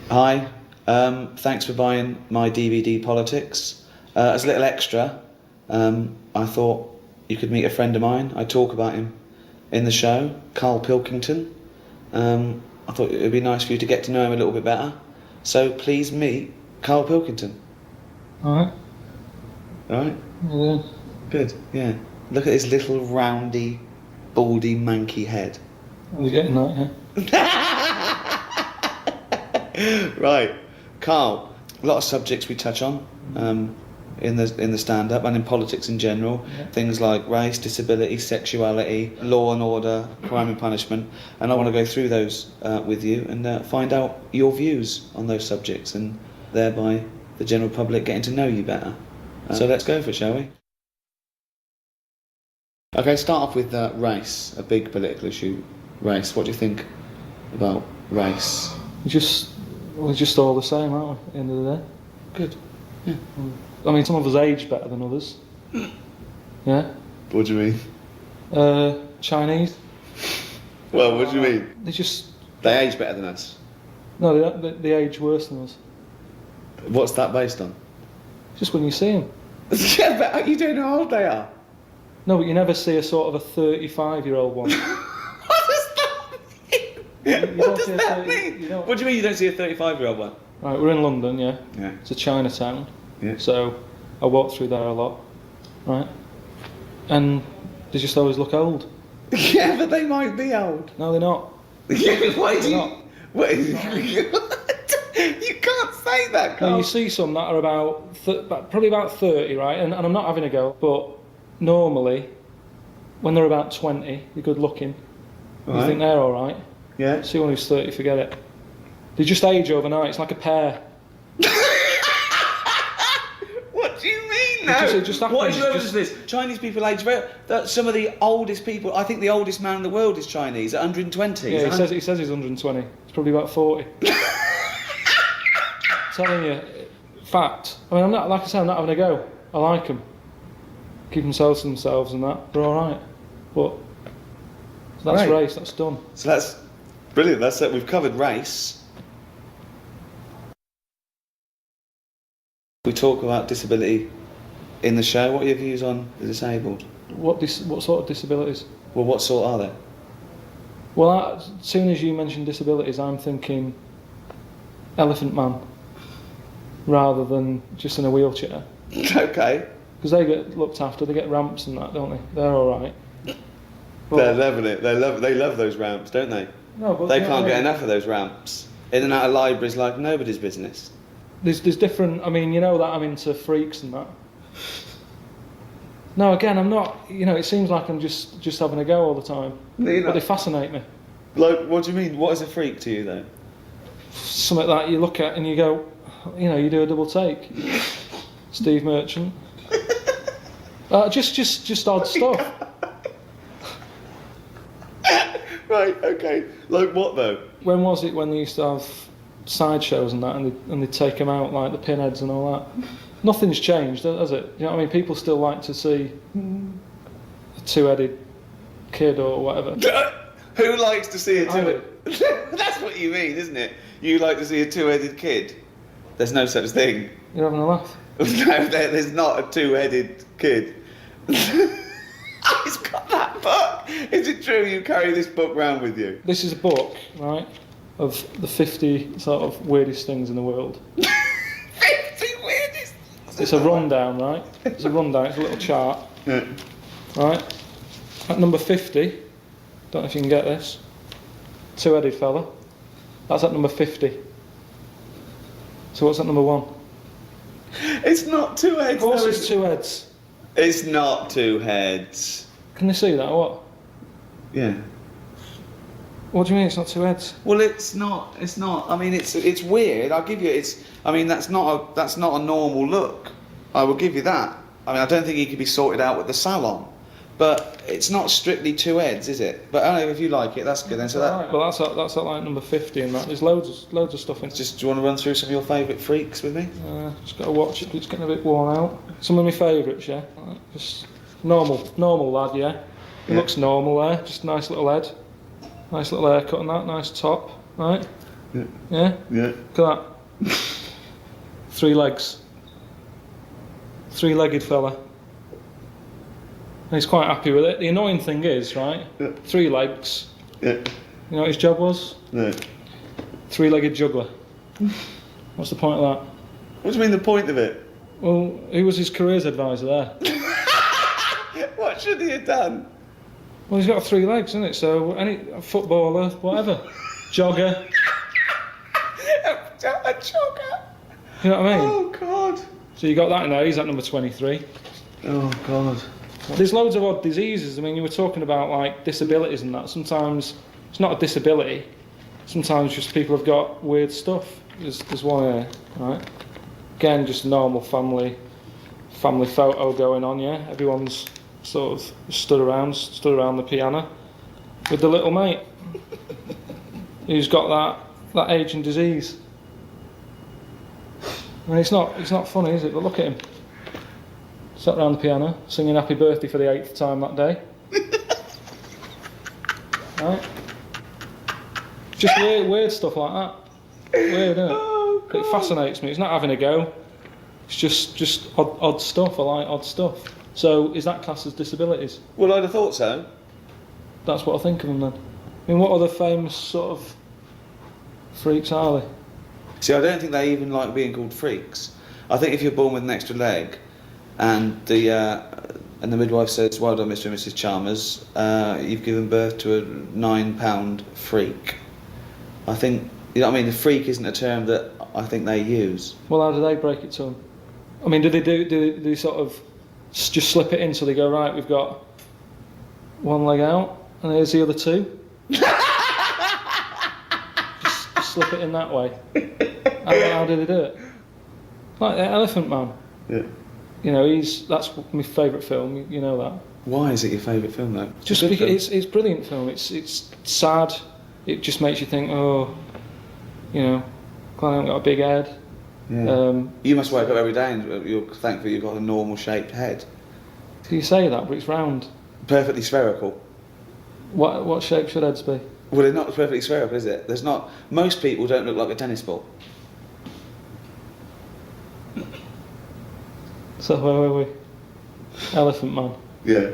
Hi, thanks for buying my DVD Politics. As a little extra, I thought you could meet a friend of mine. I talk about him in the show, Karl Pilkington. I thought it would be nice for you to get to know him a little bit better. So please meet Karl Pilkington. Alright. Alright? Yeah. Good, yeah. Look at his little roundy, baldy, manky head. Are you getting that, yeah? Right, Karl, a lot of subjects we touch on in the stand-up and in politics in general. Yeah. Things like race, disability, sexuality, law and order, crime and punishment. And I want to go through those with you and find out your views on those subjects and thereby the general public getting to know you better. So let's go for it, shall we? Okay, start off with race, a big political issue. Race, what do you think about race? We're just all the same, aren't we, at the end of the day? Good. Yeah. I mean, some of us age better than others. Yeah? What do you mean? Chinese. Well, what do you mean? They age better than us. No, they age worse than us. What's that based on? Just when you see them. Yeah, but you don't know how old they are. No, but you never see a sort of a 35-year-old one. What does that mean? What does that mean? What do you mean you don't see a 35-year-old one? Right, we're in London, yeah? Yeah. It's a Chinatown. Yeah. So I walk through there a lot, right? And they just always look old. Yeah, but they might be old. No, they're not. Yeah, why do you... Not. What? You can't say that, Carl. No, you see some that are about probably about 30, right? And I'm not having a go, but normally, when they're about 20, you're good looking. Right. You think they're all right. Yeah. See one who's 30, forget it. They just age overnight. It's like a pear. What do you mean, though? It just happens. What is your evidence for this? Chinese people age very... Some of the oldest people... I think the oldest man in the world is Chinese, at 120. Yeah, he says he's 120. He's probably about 40. Telling you, fact. I mean, I'm not, like I said, I'm not having a go. I like them. Keep themselves to themselves and that. They're all right. But that's right. Race. That's done. So that's brilliant. That's it. We've covered race. We talk about disability in the show. What are your views on the disabled? What sort of disabilities? Well, what sort are they? Well, as soon as you mention disabilities, I'm thinking Elephant Man, rather than just in a wheelchair. Okay. Because they get looked after. They get ramps and that, don't they? They're all right. They're loving it. They love those ramps, don't they? No, but they can't get enough of those ramps. In and out of libraries like nobody's business. There's different. I mean, you know that I'm into freaks and that. No, again, I'm not. You know, it seems like I'm just having a go all the time. No, but they fascinate me. Like, what do you mean? What is a freak to you, though? Something that you look at and you go, you know, you do a double take. Steve Merchant. Just odd stuff. Right. Okay. Like what though? When was it when they used to have sideshows and that, and they'd take them out like the pinheads and all that? Nothing's changed, has it? You know what I mean? People still like to see a two-headed kid or whatever. Who likes to see a two-headed? I do. That's what you mean, isn't it? You like to see a two-headed kid. There's no such thing. You're having a laugh. No, there's not a two-headed kid. He's got that book. Is it true you carry this book round with you? This is a book, right, of the 50 sort of weirdest things in the world. 50 weirdest things? It's a rundown, right? It's a rundown, it's a little chart. Yeah. Right? At number 50, don't know if you can get this, two-headed fella. That's at number 50. So what's at number 1? It's not two heads. Of course it's two heads. It's not two heads. Can you see that or what? Yeah. What do you mean it's not two heads? Well, it's not. I mean, it's weird. I'll give you. I mean, that's not a normal look. I will give you that. I mean, I don't think he could be sorted out with the salon, but it's not strictly two heads, is it? But I don't know if you like it. That's good then. So that. Right. Well, that's at like number 50 and that. There's loads of stuff in. Do you want to run through some of your favourite freaks with me? Just got to watch it. It's getting a bit worn out. Some of my favourites, yeah. Just normal lad, yeah. He looks normal there. Just nice little head, nice little haircut and that. Nice top, right. Yeah. Yeah? Yeah. Look at that. 3 legs. 3-legged fella. And he's quite happy with it. The annoying thing is, right? Yeah. 3 legs. Yeah. You know what his job was? No. 3-legged juggler. What's the point of that? What do you mean the point of it? Well, who was his careers advisor there? What should he have done? Well, he's got 3 legs, isn't it? So a footballer, whatever, jogger. A jogger. You know what I mean? Oh God. So you got that now. He's at number 23. Oh God. There's loads of odd diseases. I mean, you were talking about like disabilities and that. Sometimes it's not a disability. Sometimes just people have got weird stuff. There's one here, right? Again, just a normal family photo going on. Yeah, everyone's sort of stood around the piano with the little mate who's got that age and disease. I mean, it's not funny, is it? But look at him. Sat around the piano, singing happy birthday for the 8th time that day. Right? Just weird stuff like that. Weird, isn't it? Oh, It fascinates me. It's not having a go. It's just odd stuff. I like odd stuff. So is that classed as disabilities? Well, I'd have thought so. That's what I think of them then. I mean, what other famous sort of freaks are they? See, I don't think they even like being called freaks. I think if you're born with an extra leg, and the midwife says, "Well done, Mr. and Mrs. Chalmers, you've given birth to a 9-pound freak." I think, you know what I mean. The freak isn't a term that I think they use. Well, how do they break it to them? I mean, do they sort of just slip it in so they go, right, we've got 1 leg out, and here's the other 2? just slip it in that way. How do they do it? Like the Elephant Man. Yeah. You know, that's my favourite film. You know that. Why is it your favourite film though? Just because it's a brilliant film. It's sad. It just makes you think, oh, you know, glad I haven't got a big head. Yeah. You must wake up every day and you're thankful you've got a normal shaped head. You say that, but it's round. Perfectly spherical. What shape should heads be? Well, it's not perfectly spherical, is it? There's not. Most people don't look like a tennis ball. So where were we? Elephant Man. Yeah.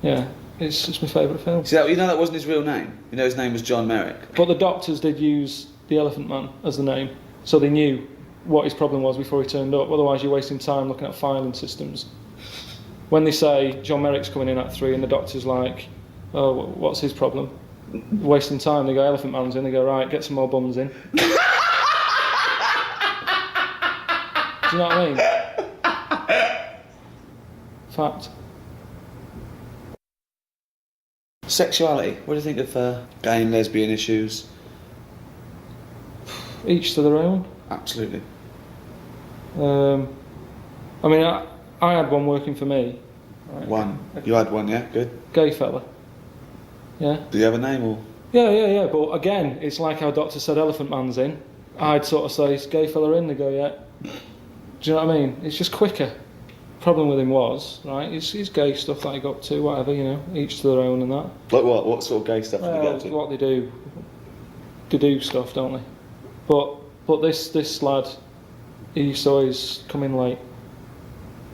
Yeah, it's my favourite film. See, you know that wasn't his real name. You know his name was John Merrick. But the doctors did use the Elephant Man as the name, so they knew what his problem was before he turned up. Otherwise, you're wasting time looking at filing systems. When they say John Merrick's coming in at 3 and the doctor's like, oh, what's his problem? Wasting time. They go, Elephant Man's in. They go, right, get some more bums in. Do you know what I mean? Fact. Sexuality. What do you think of gay and lesbian issues? Each to their own. Absolutely. I mean, I had one working for me. Right? One. You had one, yeah? Good. Gay fella. Yeah. Do you have a name or? Yeah. But again, it's like our doctor said Elephant Man's in. I'd sort of say, is gay fella in? They go, yeah. Do you know what I mean? It's just quicker. Problem with him was, right, it's gay stuff that he got to, whatever, you know, each to their own and that. Like what? What sort of gay stuff did he get to? What they do. They do stuff, don't they? But this lad, he used to always come in late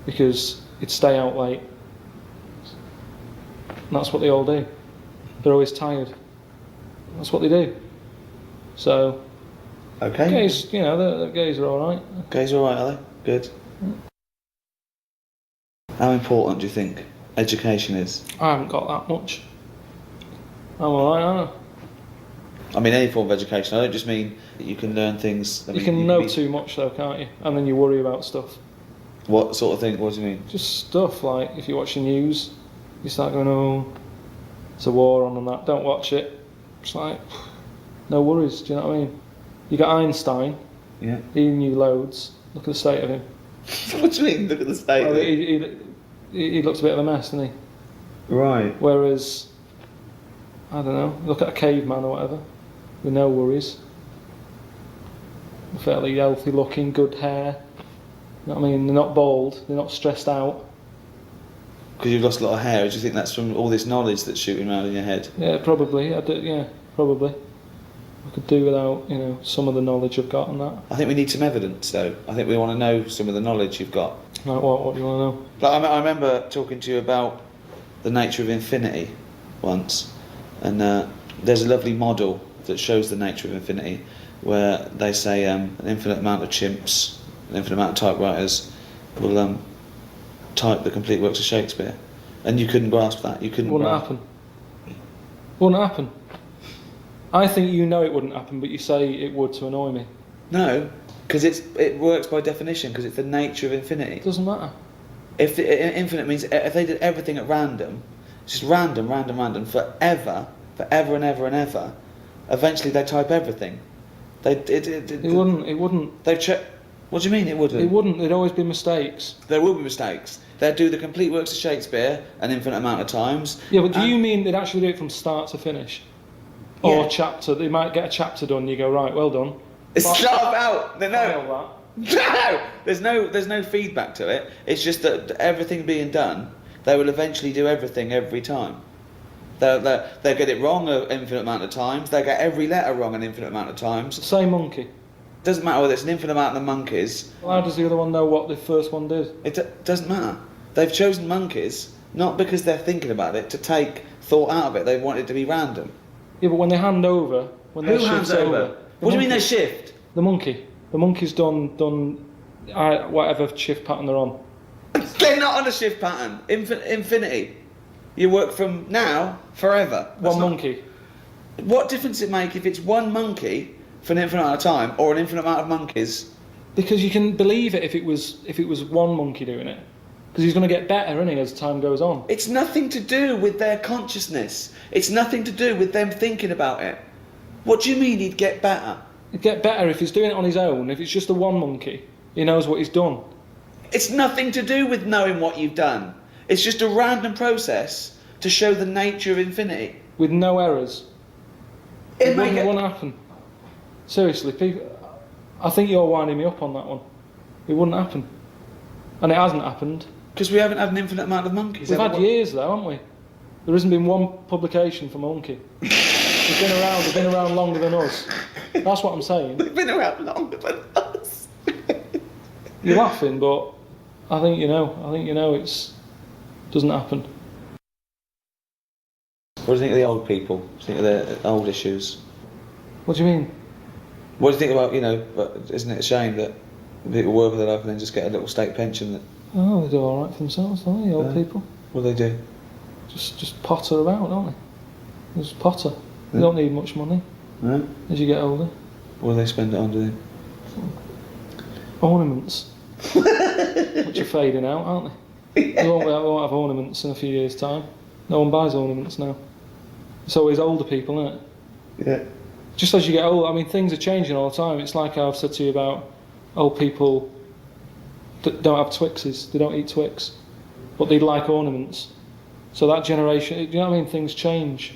because he'd stay out late. And that's what they all do. They're always tired. That's what they do. So, Okay. gays, you know, the gays are alright. Gays are alright, are they? Good. How important do you think education is? I haven't got that much. I'm alright, aren't I? I mean, any form of education. I don't just mean that you can learn things. I You mean, can know too much though, can't you? And then you worry about stuff. What sort of thing? What do you mean? Just stuff like if you watch the news, you start going, oh, it's a war on and that. Don't watch it. It's like, no worries. Do you know what I mean? You got Einstein. Yeah. He knew loads. Look at the state of him. What do you mean? Look at the state. Well, of it. he looks a bit of a mess, doesn't he? Right. Whereas, I don't know, look at a caveman or whatever, with no worries. Fairly healthy looking, good hair. You know what I mean? They're not bald, they're not stressed out. Because you've lost a lot of hair. Do you think that's from all this knowledge that's shooting around in your head? Yeah, probably. Yeah, probably. could do without, you know, some of the knowledge I've got and that. I think we need some evidence, though. I think we want to know some of the knowledge you've got. Like what? What do you want to know? Like, I remember talking to you about the nature of infinity once, and there's a lovely model that shows the nature of infinity, where they say an infinite amount of chimps, an infinite amount of typewriters will type the complete works of Shakespeare, and you couldn't grasp that. You couldn't. Wouldn't happen. Wouldn't happen. I think you know it wouldn't happen, but you say it would to annoy me. No, because it works by definition, because it's the nature of infinity. It doesn't matter. If infinite means if they did everything at random, just random, forever and ever, eventually they type everything. It wouldn't. They check. What do you mean it wouldn't? It wouldn't. There'd always be mistakes. There will be mistakes. They'd do the complete works of Shakespeare an infinite amount of times. Yeah, but do you mean they'd actually do it from start to finish? Or Yeah. chapter? They might get a chapter done. And you go, right, well done. It's not about no. File No, there's no feedback to it. It's just that everything being done, they will eventually do everything every time. They'll get it wrong an infinite amount of times. They'll get every letter wrong an infinite amount of times. Say monkey. Doesn't matter whether it's an infinite amount of monkeys. Well, how does the other one know what the first one did? It doesn't matter. They've chosen monkeys not because they're thinking about it to take thought out of it. They want it to be random. Yeah, but when they hand over, when Who they hands shift over? What do you mean they shift? The monkey. The monkey's done whatever shift pattern they're on. They're not on a shift pattern. Infinity. You work from now forever. One monkey. What difference does it make if it's one monkey for an infinite amount of time or an infinite amount of monkeys? Because you can believe it if it was one monkey doing it. Because he's going to get better, isn't he, as time goes on. It's nothing to do with their consciousness. It's nothing to do with them thinking about it. What do you mean he'd get better? He'd get better if he's doing it on his own. If it's just the one monkey, he knows what he's done. It's nothing to do with knowing what you've done. It's just a random process to show the nature of infinity. With no errors. It wouldn't happen. Seriously, people, I think you're winding me up on that one. It wouldn't happen. And it hasn't happened. Because we haven't had an infinite amount of monkeys. We've had years though, haven't we? There hasn't been one publication from a monkey. They've been around longer than us. That's what I'm saying. They've been around longer than us. You're laughing, but I think you know it doesn't happen. What do you think of the old people? What do you think of the old issues? What do you mean? What do you think about, but isn't it a shame that people work with their life and then just get a little state pension? That Oh, they do all right for themselves, don't they, old people? What do they do? Just potter about, don't they? Just potter. They don't need much money No? as you get older. What do they spend it on, do Ornaments. Which are fading out, aren't they? We won't have ornaments in a few years' time. No one buys ornaments now. It's always older people, isn't it? Yeah. Just as you get older, I mean, things are changing all the time. It's like I've said to you about old people that don't have Twixes. They don't eat Twix. But they like ornaments. So that generation, you know what I mean? Things change.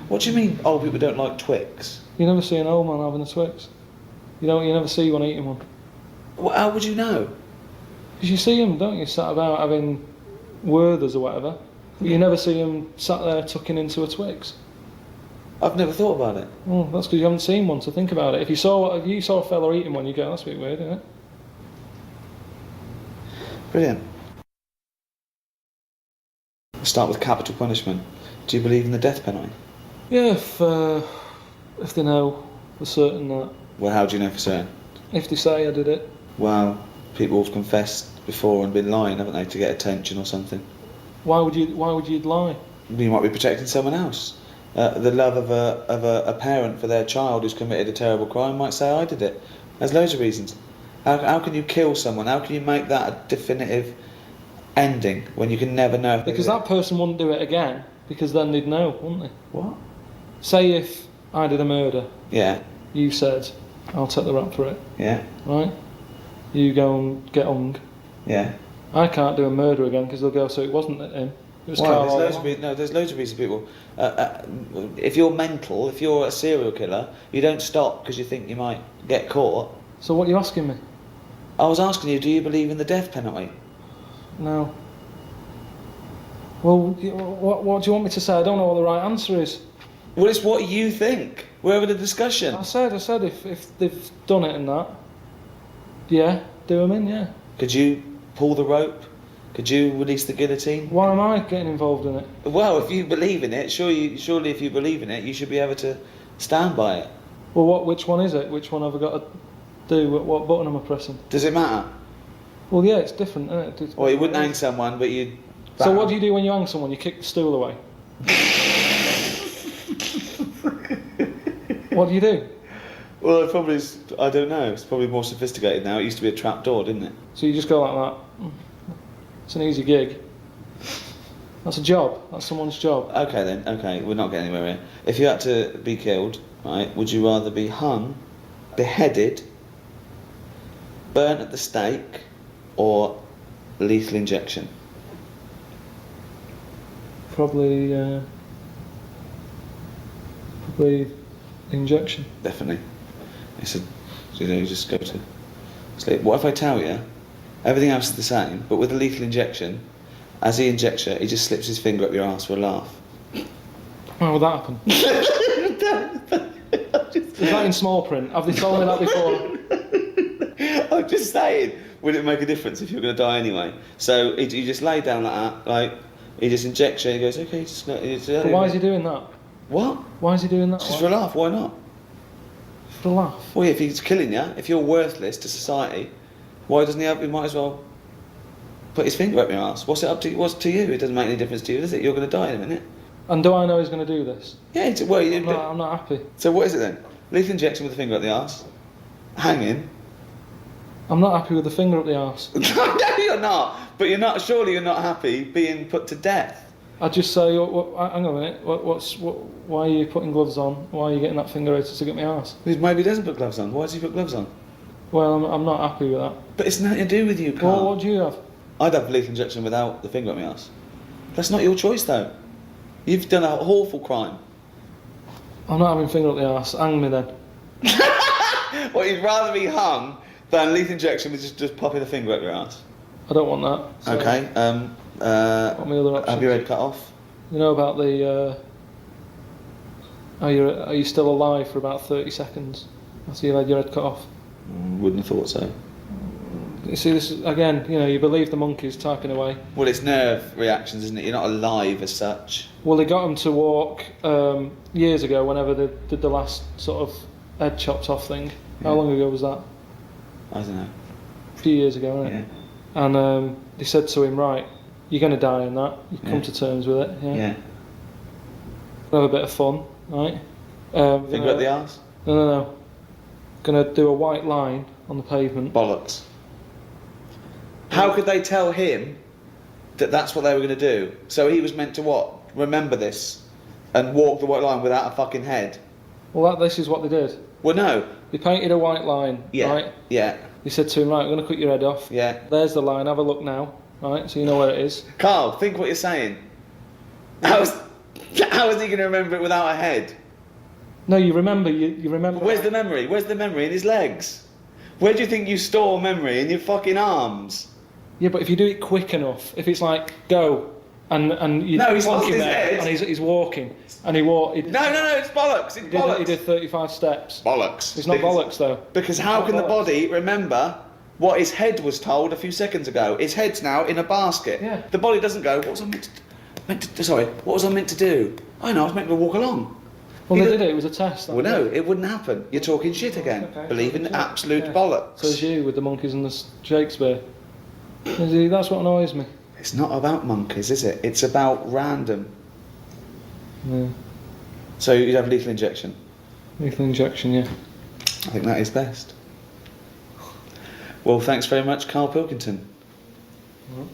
What do you mean old people don't like Twix? You never see an old man having a Twix. You never see one eating one. Well, how would you know? Because you see them, don't you, sat about having Werthers or whatever. But you never see them sat there tucking into a Twix. I've never thought about it. Oh, that's because you haven't seen one, so think about it. If you saw a fella eating one, you go, that's a bit weird, isn't it? Brilliant. We'll start with capital punishment. Do you believe in the death penalty? Yeah, if they know for certain that. Well, how do you know for certain? If they say I did it. Well, people have confessed before and been lying, haven't they, to get attention or something? Why would you lie? You might be protecting someone else. The love of a parent for their child who's committed a terrible crime might say, I did it. There's loads of reasons. How can you kill someone? How can you make that a definitive ending when you can never know if Because that person wouldn't do it again, because then they'd know, wouldn't they? What? Say if I did a murder, Yeah. you said, I'll take the rap for it, Yeah. right? You go and get hung. Yeah. I can't do a murder again because they'll go, so it wasn't him. It was Why? Karl. There's loads of reasons people. If you're mental, if you're a serial killer, you don't stop because you think you might get caught. So what are you asking me? I was asking you, do you believe in the death penalty? No. Well, what do you want me to say? I don't know what the right answer is. Well, it's what you think. We're having a discussion. I said if they've done it and that, yeah, do them in, yeah. Could you pull the rope? Could you release the guillotine? Why am I getting involved in it? Well, if you believe in it, surely if you believe in it, you should be able to stand by it. Well, which one is it? Which one have I got to do? What button am I pressing? Does it matter? Well, yeah, it's different, isn't it? Well, you wouldn't hang someone, but you'd... So what do you do when you hang someone? You kick the stool away? What do you do? Well, it probably is, I don't know. It's probably more sophisticated now. It used to be a trap door, didn't it? So you just go like that. It's an easy gig. That's a job. That's someone's job. Okay then. Okay, we're not getting anywhere here. If you had to be killed, right, would you rather be hung, beheaded, burnt at the stake, or lethal injection? Probably injection. Definitely. It's a, you just go to sleep. What if I tell you everything else is the same, but with a lethal injection, as he injects you, he just slips his finger up your ass for a laugh? How would that happen? Is that in small print? Have they told me that before? I'm just saying, would it make a difference if you're going to die anyway? So he just lay down like that, like he just injects you. He goes, okay, just. But why is he doing that? What? Why is he doing that? Just for a laugh. Why not? For a laugh. Well, yeah, if he's killing you, if you're worthless to society, why doesn't he have? He might as well put his finger up your ass. What's it up to? What's to you? It doesn't make any difference to you, does it? You're going to die in a minute. And do I know he's going to do this? Yeah. I'm not happy. So what is it then? Lethal injection with a finger up the arse, hanging. I'm not happy with the finger up the arse. No, you're not. But you're not. Surely you're not happy being put to death. I'd just say, hang on a minute. Why are you putting gloves on? Why are you getting that finger out to stick up my arse? Maybe he doesn't put gloves on. Why does he put gloves on? Well, I'm not happy with that. But it's nothing to do with you, Carl. Well, what do you have? I'd have lethal injection without the finger up my arse. That's not your choice, though. You've done an awful crime. I'm not having finger up the arse. Hang me then. Well, you'd rather be hung than lethal injection with just popping a finger up your arse. I don't want that. So Okay. what are my other options? Have your head cut off. You know about the... Are you still alive for about 30 seconds after you've had your head cut off? Wouldn't have thought so. You see, this is, again, you believe the monkeys typing away. Well, it's nerve reactions, isn't it? You're not alive as such. Well, they got him to walk years ago, whenever they did the last sort of head chopped off thing. Yeah. How long ago was that? I don't know. A few years ago, wasn't it? Yeah. And they said to him, right, you're going to die in that. You come to terms with it. Yeah. Yeah. Have a bit of fun, right? Finger up the arse? No. Going to do a white line on the pavement. Bollocks. How could they tell him that that's what they were going to do? So he was meant to what? Remember this and walk the white line without a fucking head? Well, this is what they did. Well, no. They painted a white line, Yeah. right? Yeah. They said to him, right, I'm going to cut your head off. Yeah. There's the line, have a look now, right? So you know where it is. Carl, think what you're saying. How is he going to remember it without a head? No, you remember, you remember. Where's the memory? Where's the memory in his legs? Where do you think you store memory? In your fucking arms? Yeah, but if you do it quick enough, if it's like, go, and you No, he's plonk lost him his there, head. and he's walking, and he walked. No, it's bollocks. It's bollocks. He did 35 steps. Bollocks. It's not bollocks, though. Because how can the body remember what his head was told a few seconds ago? His head's now in a basket. Yeah. The body doesn't go, what was I meant to do? I know, I was meant to walk along. Well, they did it. It was a test. Well, no, it wouldn't happen. You're talking shit again. Okay. Believe in absolute Yeah. bollocks. So is you with the monkeys and the Shakespeare. That's what annoys me. It's not about monkeys, is it? It's about random. Yeah. So you'd have lethal injection. Lethal injection, yeah. I think that is best. Well, thanks very much, Karl Pilkington. All right.